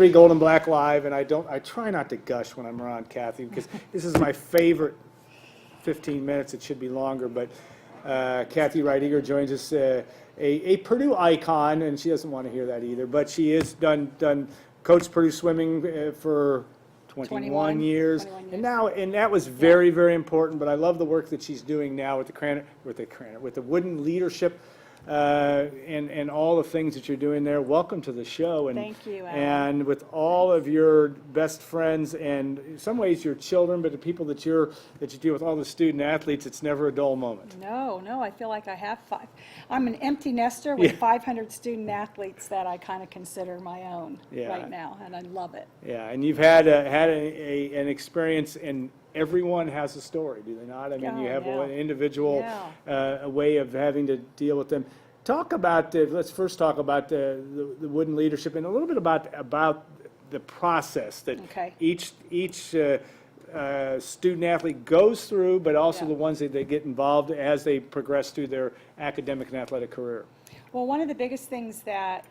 3 Gold and Black Live, and I try not to gush when I'm around Cathy, because this is my favorite 15 minutes. It should be longer, but Cathy Wright-Eger joins us, a Purdue icon, and she doesn't want to hear that either, but she has coached Purdue swimming for 21 years. And that was very, very important, but I love the work that she's doing now with the Wooden Leadership, and all the things that you're doing there. Welcome to the show. And, thank you, Alan. And with all of your best friends, and in some ways your children, but the people that you deal with, all the student athletes, it's never a dull moment. No, I feel like I have 5. I'm an empty nester with 500 student athletes that I kind of consider my own right now, and I love it. Yeah, and you've had an experience, and everyone has a story, do they not? I mean, you have an individual a way of having to deal with them. Talk about, let's first talk about the Wooden Leadership, and a little bit about the process that each student athlete goes through, but also the ones that they get involved as they progress through their academic and athletic career. Well, one of the biggest things that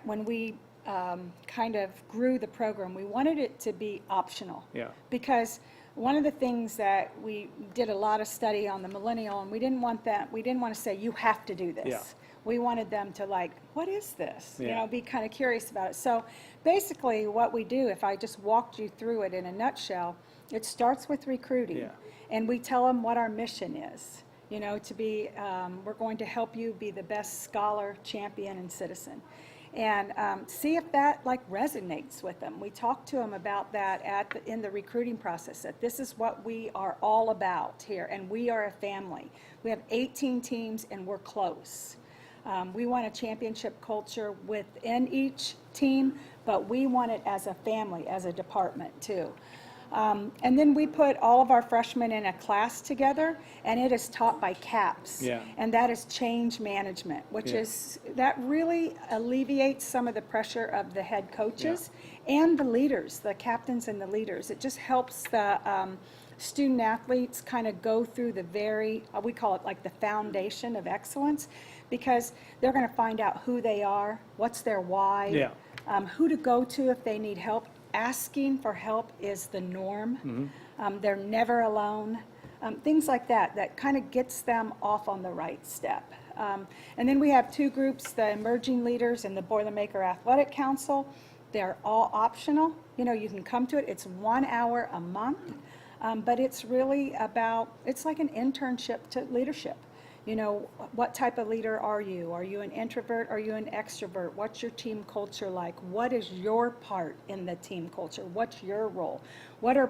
when we kind of grew the program, we wanted it to be optional. Yeah. Because one of the things that we did a lot of study on the millennial, and we didn't want to say, you have to do this. Yeah. We wanted them to what is this? Yeah. You know, be kind of curious about it. So basically what we do, if I just walked you through it in a nutshell, it starts with recruiting. And we tell them what our mission is. You know, to be, we're going to help you be the best scholar, champion, and citizen. And see if that resonates with them. We talk to them about that in the recruiting process, that this is what we are all about here, and we are a family. We have 18 teams, and we're close. We want a championship culture within each team, but we want it as a family, as a department too. And then we put all of our freshmen in a class together, and it is taught by CAPS. Yeah. And that is change management, which that really alleviates some of the pressure of the head coaches and the leaders, the captains and the leaders. It just helps the student athletes kind of go through we call it the foundation of excellence, because they're going to find out who they are, what's their why, who to go to if they need help. Asking for help is the norm. Mm-hmm. They're never alone. Things like that kind of gets them off on the right step. And then we have 2 groups, the Emerging Leaders and the Boilermaker Athletic Council. They're all optional. You know, you can come to it. It's 1 hour a month, but it's really it's like an internship to leadership. You know, what type of leader are you? Are you an introvert? Are you an extrovert? What's your team culture like? What is your part in the team culture? What's your role? What are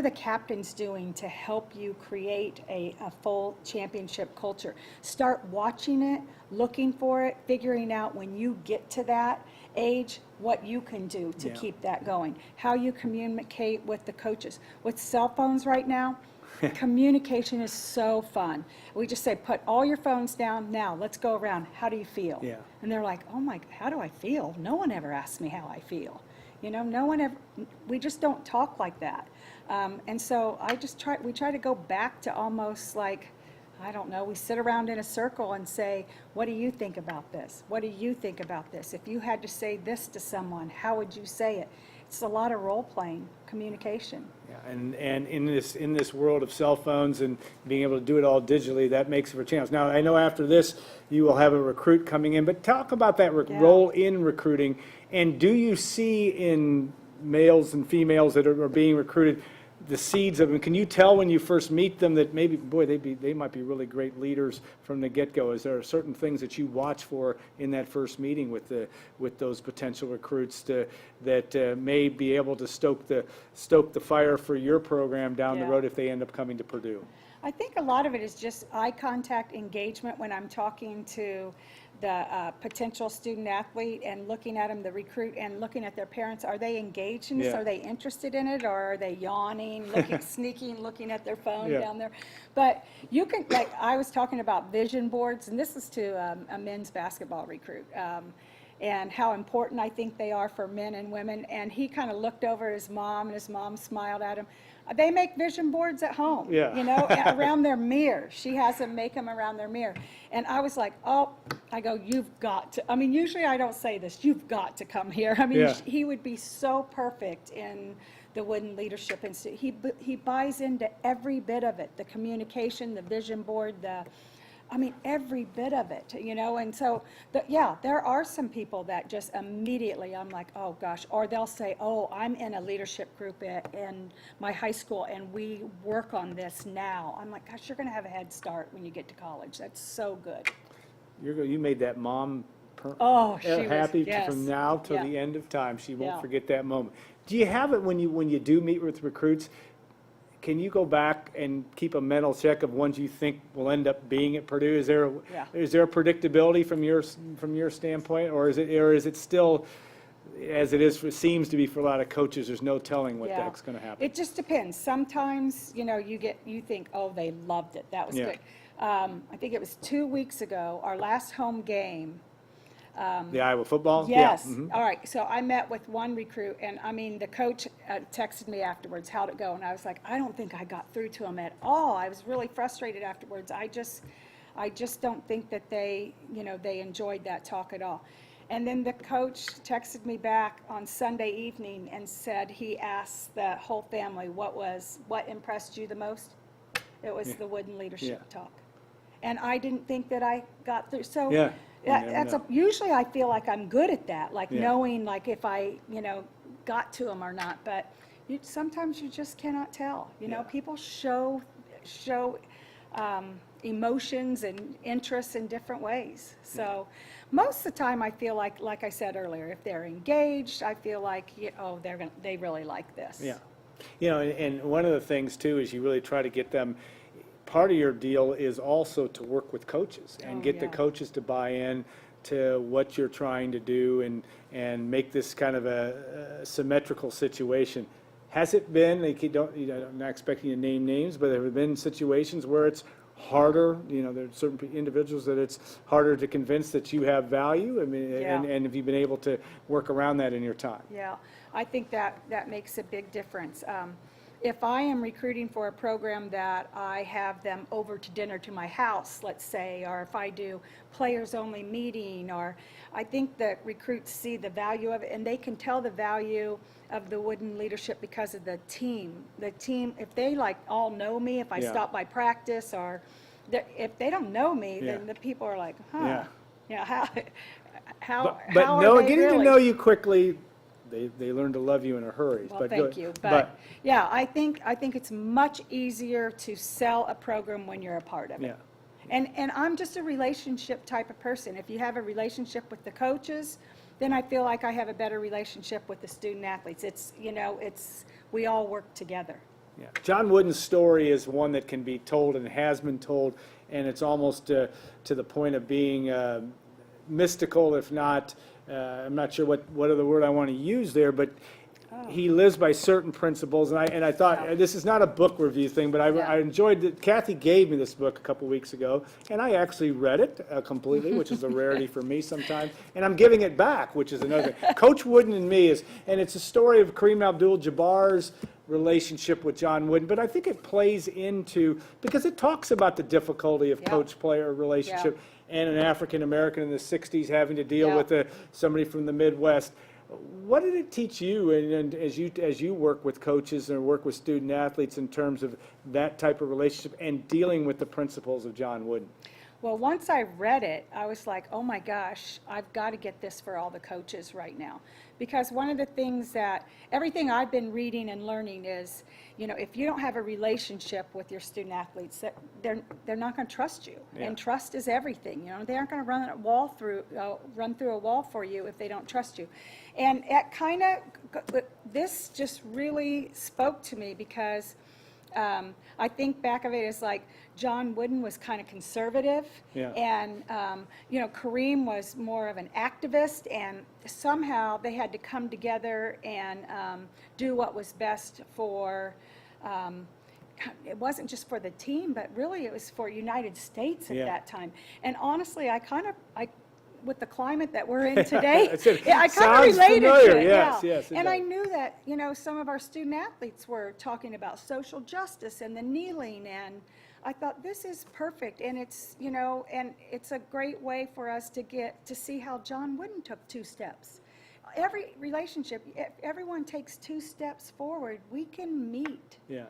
the captains doing to help you create a full championship culture? Start watching it, looking for it, figuring out when you get to that age, what you can do to keep that going. How you communicate with the coaches. With cell phones right now, communication is so fun. We just say, put all your phones down now. Let's go around. How do you feel? Yeah. And they're like, oh my, how do I feel? No one ever asks me how I feel. You know, we just don't talk like that. And so we try to go back to almost I don't know, we sit around in a circle and say, what do you think about this? What do you think about this? If you had to say this to someone, how would you say it? It's a lot of role-playing, communication. Yeah, and in this world of cell phones and being able to do it all digitally, that makes it for a challenge. Now, I know after this you will have a recruit coming in, but talk about that role in recruiting. And do you see in males and females that are being recruited the seeds of them? Can you tell when you first meet them that maybe, boy, they might be really great leaders from the get-go? Is there certain things that you watch for in that first meeting with those potential recruits that may be able to stoke the fire for your program down the road if they end up coming to Purdue? I think a lot of it is just eye contact engagement when I'm talking to the potential student athlete and looking at them, the recruit, and looking at their parents. Are they engaged in this? Are they interested in it? Or are they yawning, sneaking, looking at their phone down there? But you can, I was talking about vision boards, and this is to a men's basketball recruit. and how important I think they are for men and women. And he kind of looked over at his mom, and his mom smiled at him. They make vision boards at home, Yeah. you know, around their mirror. She has them make them around their mirror. And I was like, oh, I go, you've got to. I mean, usually I don't say this. You've got to come here. I mean, Yeah. he would be so perfect in the Wooden Leadership Institute. He buys into every bit of it, the communication, the vision board, every bit of it, you know. And so, there are some people that just immediately, I'm like, oh gosh, or they'll say, oh, I'm in a leadership group in my high school and we work on this now. I'm like, gosh, you're going to have a head start when you get to college. That's so good. You made that mom happy yes. From now till Yeah. the end of time. She won't Yeah. forget that moment. Do you have it when you do meet with recruits? Can you go back and keep a mental check of ones you think will end up being at Purdue? Is there a predictability from your standpoint, or is it still as seems to be for a lot of coaches? There's no telling what that's going to happen. It just depends. Sometimes you think, oh, they loved it. That was good. I think it was 2 weeks ago, our last home game. The Iowa football? Yes. Yeah. Mm-hmm. All right. So I met with one recruit, and the coach texted me afterwards, how'd it go? And I was like, I don't think I got through to him at all. I was really frustrated afterwards. I just don't think that they enjoyed that talk at all. And then the coach texted me back on Sunday evening and said he asked the whole family what impressed you the most. It was the Wooden Leadership talk. And I didn't think that I got through. So usually I feel like I'm good at that, like knowing like if I, got to them or not. But sometimes you just cannot tell. You know, people show emotions and interests in different ways. So most of the time I feel like I said earlier, if they're engaged, I feel like, they really like this. Yeah. And one of the things too is you really try to get them. Part of your deal is also to work with coaches and get the coaches to buy in to what you're trying to do and make this kind of a symmetrical situation. Has it been, I'm not expecting you to name names, but there have been situations where it's harder, there are certain individuals that it's harder to convince that you have value? I mean, and have you been able to work around that in your time? Yeah, I think that makes a big difference. If I am recruiting for a program that I have them over to dinner to my house, let's say, or if I do players only meeting, or I think that recruits see the value of it, and they can tell the value of the Wooden Leadership because of the team. The team, if they all know me, if I stop by practice, or if they don't know me, then the people are like, huh, how are they getting really? to know you quickly, they learn to love you in a hurry. Well, thank you. But I think it's much easier to sell a program when you're a part of it. And I'm just a relationship type of person. If you have a relationship with the coaches, then I feel like I have a better relationship with the student athletes. We all work together. Yeah. John Wooden's story is one that can be told and has been told, and it's almost to the point of being mystical, if not. I'm not sure what other word I want to use there, but he lives by certain principles, and I thought this is not a book review thing, but I enjoyed that. Cathy gave me this book a couple weeks ago, and I actually read it completely, which is a rarity for me sometimes, and I'm giving it back, which is another thing. Coach Wooden and me and it's a story of Kareem AbdulJabbar's relationship with John Wooden, but I think it plays into, because it talks about the difficulty of coach-player relationship. And an African American in the 60s having to deal with somebody from the Midwest. What did it teach you, and as you work with coaches and work with student athletes in terms of that type of relationship and dealing with the principles of John Wooden? Well, once I read it, I was like, oh my gosh, I've got to get this for all the coaches right now. Because one of the things that, everything I've been reading and learning is, if you don't have a relationship with your student athletes, they're not going to trust you. And trust is everything. They aren't going to run through a wall for you if they don't trust you. And this just really spoke to me because I think back of it is like John Wooden was kind of conservative, and Kareem was more of an activist, and somehow they had to come together and do what was best for. It wasn't just for the team, but really it was for United States at that time. And honestly, with the climate that we're in today, I said, I kind of sounds related familiar. to it. Yes, yeah. yes, it And I does. knew that, some of our student athletes were talking about social justice and the kneeling, and I thought this is perfect, and it's, and it's a great way for us to get to see how John Wooden took 2 steps. Every relationship, if everyone takes 2 steps forward, we can meet. Yeah.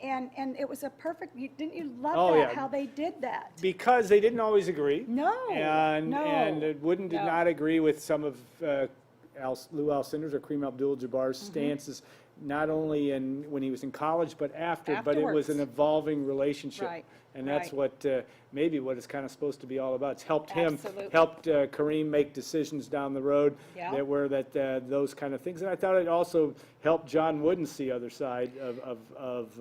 And it was a perfect, didn't you love Oh, that, yeah. how they did that? Because they didn't always agree. No, And no, Wooden did no. not agree with some of Lou Alcindor's or Kareem AbdulJabbar's Mm-hmm. stances, not only when he was in college, but after. But it was an Afterwards. evolving relationship. Right, And that's right. what, maybe what it's kind of supposed to be all about. It's helped him, Absolutely. helped Kareem make decisions down the road Yeah. that were those kind of things. And I thought it also helped John Wooden see other side of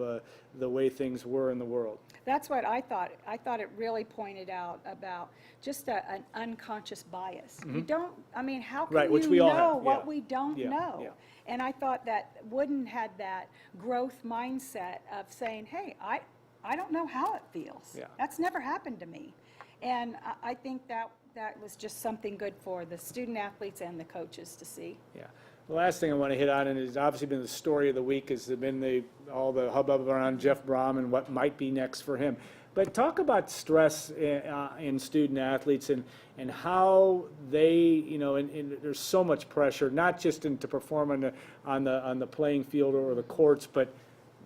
the way things were in the world. That's what I thought. I thought it really pointed out about just an unconscious bias. You don't, how can Right, which you we all know have, what yeah. we don't Yeah, know? yeah. And I thought that Wooden had that growth mindset of saying, hey, I don't know how it feels. Yeah. That's never happened to me. And I think that was just something good for the student athletes and the coaches to see. Yeah. The last thing I want to hit on, and it's obviously been the story of the week, has been all the hubbub around Jeff Rahm and what might be next for him. But talk about stress in student athletes and how they, and there's so much pressure, not just to perform on the playing field or the courts, but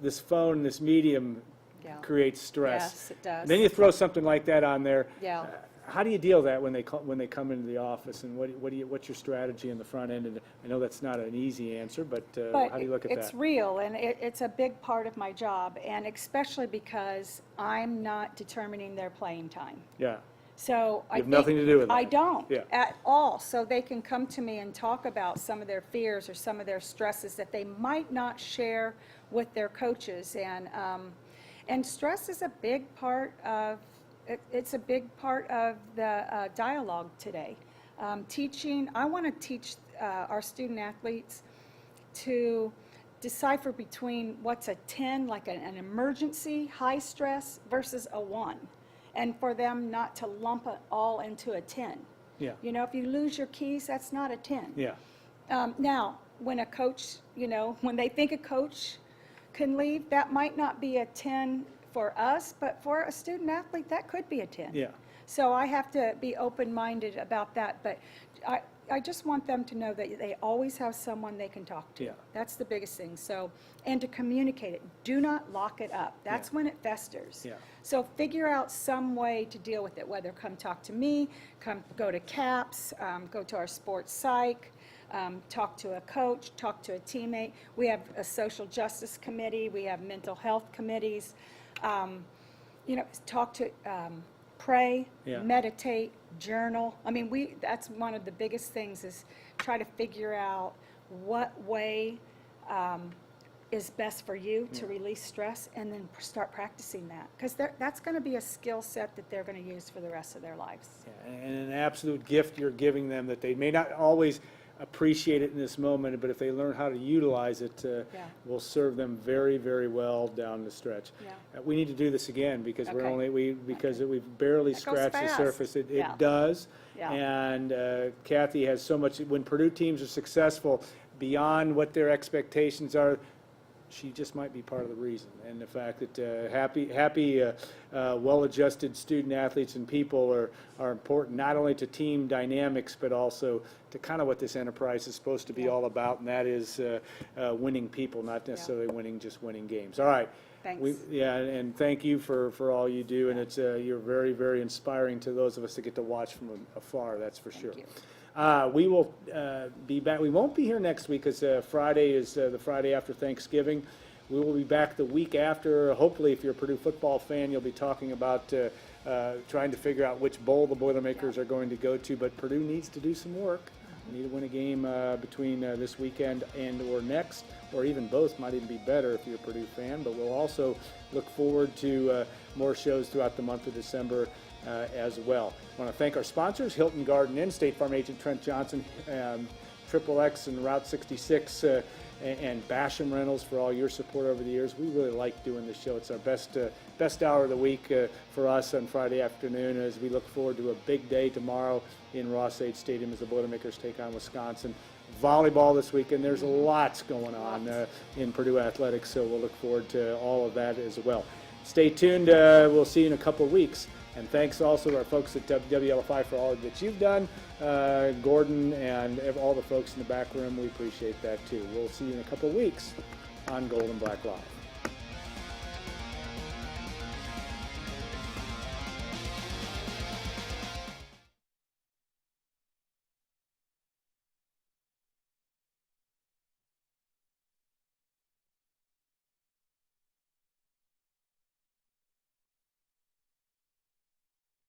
this phone, this medium Yeah. creates stress. Yes, it does. Then you throw something like that on there. Yeah. How do you deal with that when they come into the office, and what's your strategy in the front end? And I know that's not an easy answer, but how do you look at it's that? real, and it's a big part of my job, and especially because I'm not determining their playing time. Yeah. So I have nothing to do with that. I don't Yeah. at all. So they can come to me and talk about some of their fears or some of their stresses that they might not share with their coaches, and stress is a big part of. It's a big part of the dialogue today. Teaching, I want to teach our student athletes to decipher between what's a 10, like an emergency, high stress, versus a 1. And for them not to lump it all into a 10. Yeah. If you lose your keys, that's not a 10. Yeah. Now, when a coach, when they think a coach can leave, that might not be a 10 for us, but for a student athlete, that could be a 10. Yeah. So I have to be open-minded about that, but I just want them to know that they always have someone they can talk to. Yeah. That's the biggest thing. So, and to communicate it. Do not lock it up. That's Yeah. when it festers. Yeah. So figure out some way to deal with it, whether come talk to me, go to CAPS, go to our sports psych, talk to a coach, talk to a teammate. We have a social justice committee. We have mental health committees. Talk to, pray, Yeah. meditate, journal. That's one of the biggest things is try to figure out what way is best for you to release stress, and then start practicing that. Because that's going to be a skill set that they're going to use for the rest of their lives. Yeah, and an absolute gift you're giving them that they may not always appreciate it in this moment, but if they learn how to utilize it, Yeah. will serve them very, very well down the stretch. Yeah. We need to do this again because Okay. we've barely That goes scratched the fast. surface. It Yeah. does. Yeah. And Cathy has so much. When Purdue teams are successful beyond what their expectations are, she just might be part of the reason. And the fact that happy, well-adjusted student athletes and people are important, not only to team dynamics, but also to kind of what this enterprise is supposed to be Yeah. all about, and that is winning people, not necessarily winning games. All right. Thanks. And thank you for all you do, and it's you're very, very inspiring to those of us that get to watch from afar, that's for sure. you. We will be back. We won't be here next week because Friday is the Friday after Thanksgiving. We will be back the week after. Hopefully, if you're a Purdue football fan, you'll be talking about trying to figure out which bowl the Boilermakers are going to go to. But Purdue needs to do some work. Need to win a game between this weekend and or next, or even both might even be better if you're a Purdue fan. But we'll also look forward to more shows throughout the month of December as well. I want to thank our sponsors, Hilton Garden Inn, State Farm agent Trent Johnson, Triple X and Route 66 and Basham Reynolds for all your support over the years. We really like doing this show. It's our best hour of the week for us on Friday afternoon as we look forward to a big day tomorrow in Ross-Age Stadium as the Boilermakers take on Wisconsin. Volleyball this weekend. There's lots going on in Purdue athletics, so we'll look forward to all of that as well. Stay tuned. We'll see you in a couple of weeks. And thanks also to our folks at WLFI for all that you've done. Gordon and all the folks in the back room, we appreciate that too. We'll see you in a couple of weeks on Gold and Black Live.